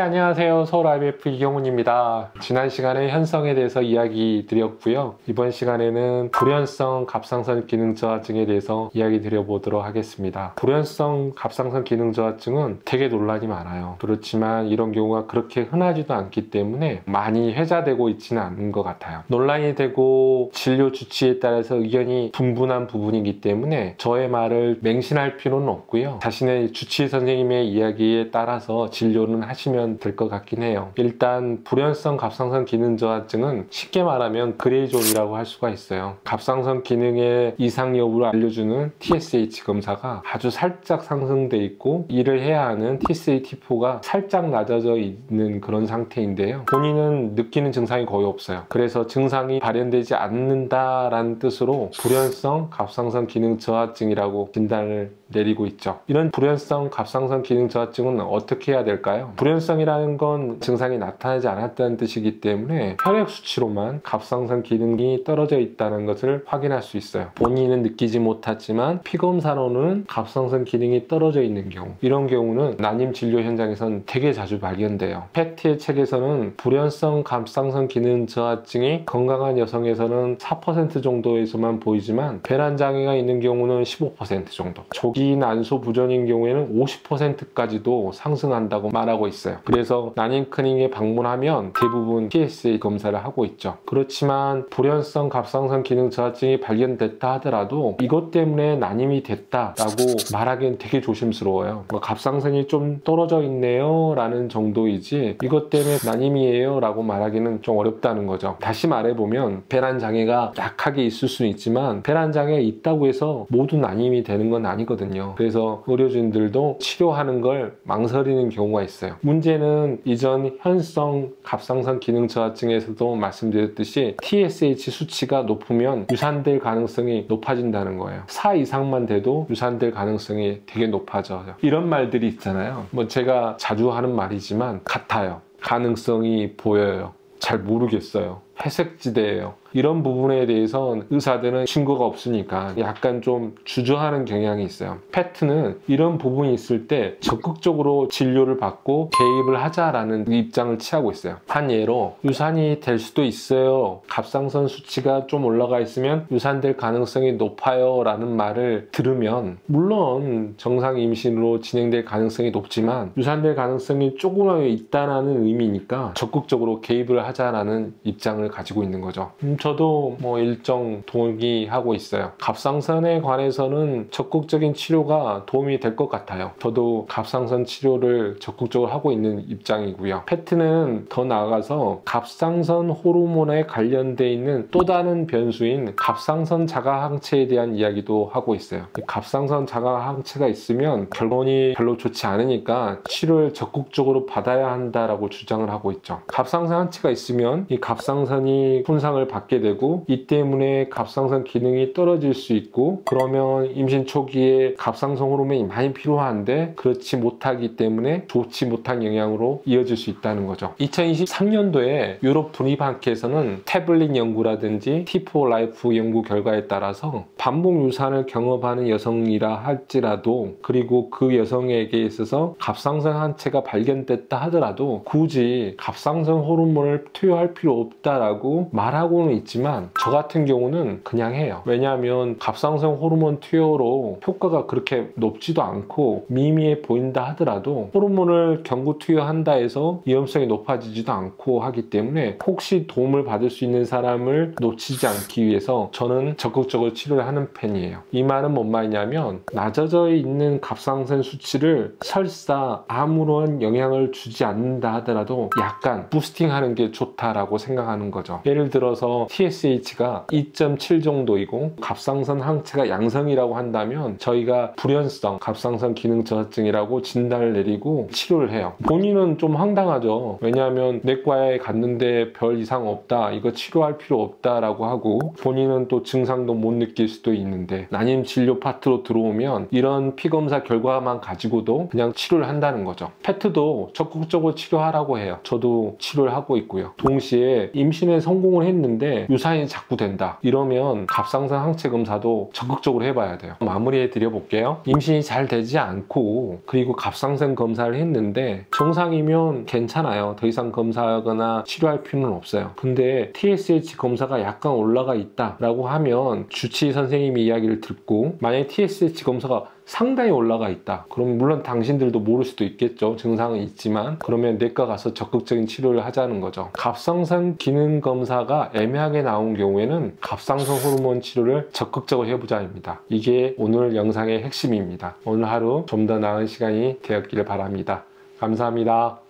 안녕하세요. 서울 IVF 이경훈입니다. 지난 시간에 현성에 대해서 이야기 드렸고요. 이번 시간에는 불연성 갑상선 기능 저하증에 대해서 이야기 드려보도록 하겠습니다. 불연성 갑상선 기능 저하증은 되게 논란이 많아요. 그렇지만 이런 경우가 그렇게 흔하지도 않기 때문에 많이 회자되고 있지는 않은 것 같아요. 논란이 되고 진료 주치에 따라서 의견이 분분한 부분이기 때문에 저의 말을 맹신할 필요는 없고요. 자신의 주치의 선생님의 이야기에 따라서 진료는 하시면 될 것 같긴 해요. 일단 불연성 갑상선 기능 저하증은 쉽게 말하면 그레이존이라고 할 수가 있어요. 갑상선 기능의 이상 여부를 알려주는 TSH 검사가 아주 살짝 상승돼 있고 일을 해야 하는 TSH-T4가 살짝 낮아져 있는 그런 상태인데요. 본인은 느끼는 증상이 거의 없어요. 그래서 증상이 발현되지 않는다라는 뜻으로 불연성 갑상선 기능 저하증이라고 진단을 내리고 있죠. 이런 불연성 갑상선 기능 저하증은 어떻게 해야 될까요? 불연성이라는 건 증상이 나타나지 않았다는 뜻이기 때문에 혈액 수치로만 갑상선 기능이 떨어져 있다는 것을 확인할 수 있어요. 본인은 느끼지 못하지만 피검사로는 갑상선 기능이 떨어져 있는 경우, 이런 경우는 난임 진료 현장에서는 되게 자주 발견돼요. 팩트의 책에서는 불연성 갑상선 기능 저하증이 건강한 여성에서는 4% 정도에서만 보이지만 배란 장애가 있는 경우는 15% 정도, 조기 난소 부전인 경우에는 50%까지도 상승한다고 말하고 있어요. 그래서 난임 클리닉에 방문하면 대부분 PSA 검사를 하고 있죠. 그렇지만 불연성 갑상선 기능 저하증이 발견됐다 하더라도 이것 때문에 난임이 됐다라고 말하기엔 되게 조심스러워요. 갑상선이 좀 떨어져 있네요 라는 정도이지 이것 때문에 난임이에요 라고 말하기는 좀 어렵다는 거죠. 다시 말해보면 배란 장애가 약하게 있을 수는 있지만 배란 장애가 있다고 해서 모두 난임이 되는 건 아니거든요. 그래서 의료진들도 치료하는 걸 망설이는 경우가 있어요. 문제는 이전 현성 갑상선 기능 저하증에서도 말씀드렸듯이 TSH 수치가 높으면 유산될 가능성이 높아진다는 거예요. 4 이상만 돼도 유산될 가능성이 되게 높아져요. 이런 말들이 있잖아요. 제가 자주 하는 말이지만 같아요. 가능성이 보여요. 잘 모르겠어요. 회색지대예요. 이런 부분에 대해서 의사들은 증거가 없으니까 약간 좀 주저하는 경향이 있어요. 팩트는 이런 부분이 있을 때 적극적으로 진료를 받고 개입을 하자라는 입장을 취하고 있어요. 한 예로 유산이 될 수도 있어요. 갑상선 수치가 좀 올라가 있으면 유산될 가능성이 높아요 라는 말을 들으면 물론 정상 임신으로 진행될 가능성이 높지만 유산될 가능성이 조금이라도 있다는 의미니까 적극적으로 개입을 하자라는 입장을 가지고 있는 거죠. 저도 일정 동의하고 있어요. 갑상선에 관해서는 적극적인 치료가 도움이 될 것 같아요. 저도 갑상선 치료를 적극적으로 하고 있는 입장이고요. 팩트는 더 나아가서 갑상선 호르몬에 관련돼 있는 또 다른 변수인 갑상선 자가 항체에 대한 이야기도 하고 있어요. 갑상선 자가 항체가 있으면 결론이 별로 좋지 않으니까 치료를 적극적으로 받아야 한다라고 주장을 하고 있죠. 갑상선 항체가 있으면 이 갑상선이 손상을 받게 되고 이 때문에 갑상선 기능이 떨어질 수 있고 그러면 임신 초기에 갑상선 호르몬이 많이 필요한데 그렇지 못하기 때문에 좋지 못한 영향으로 이어질 수 있다는 거죠. 2023년도에 유럽 분리반케에서는 태블릿 연구라든지 T4 라이프 연구 결과에 따라서 반복 유산을 경험하는 여성이라 할지라도 그리고 그 여성에게 있어서 갑상선 항체가 발견됐다 하더라도 굳이 갑상선 호르몬을 투여할 필요 없다라고 말하고는 있지만 저 같은 경우는 그냥 해요. 왜냐하면 갑상선 호르몬 투여로 효과가 그렇게 높지도 않고 미미해 보인다 하더라도 호르몬을 경구 투여한다 해서 위험성이 높아지지도 않고 하기 때문에 혹시 도움을 받을 수 있는 사람을 놓치지 않기 위해서 저는 적극적으로 치료를 하는 편이에요. 이 말은 뭔 말이냐면 낮아져 있는 갑상선 수치를 설사 아무런 영향을 주지 않는다 하더라도 약간 부스팅하는 게 좋다라고 생각하는 거죠. 예를 들어서 TSH가 2.7 정도이고 갑상선 항체가 양성이라고 한다면 저희가 불연성 갑상선 기능 저하증이라고 진단을 내리고 치료를 해요. 본인은 좀 황당하죠. 왜냐하면 내과에 갔는데 별 이상 없다, 이거 치료할 필요 없다라고 하고 본인은 또 증상도 못 느낄 수도 있는데 난임 진료 파트로 들어오면 이런 피검사 결과만 가지고도 그냥 치료를 한다는 거죠. 팩트도 적극적으로 치료하라고 해요. 저도 치료를 하고 있고요. 동시에 임신에 성공을 했는데 있는데 유산이 자꾸 된다 이러면 갑상선 항체 검사도 적극적으로 해봐야 돼요. 마무리해 드려 볼게요. 임신이 잘 되지 않고 그리고 갑상선 검사를 했는데 정상이면 괜찮아요. 더 이상 검사하거나 치료할 필요는 없어요. 근데 TSH 검사가 약간 올라가 있다 라고 하면 주치의 선생님이 이야기를 듣고 만약에 TSH 검사가 상당히 올라가 있다. 그럼 물론 당신들도 모를 수도 있겠죠. 증상은 있지만 그러면 내과 가서 적극적인 치료를 하자는 거죠. 갑상선 기능 검사가 애매하게 나온 경우에는 갑상선 호르몬 치료를 적극적으로 해보자입니다. 이게 오늘 영상의 핵심입니다. 오늘 하루 좀 더 나은 시간이 되었기를 바랍니다. 감사합니다.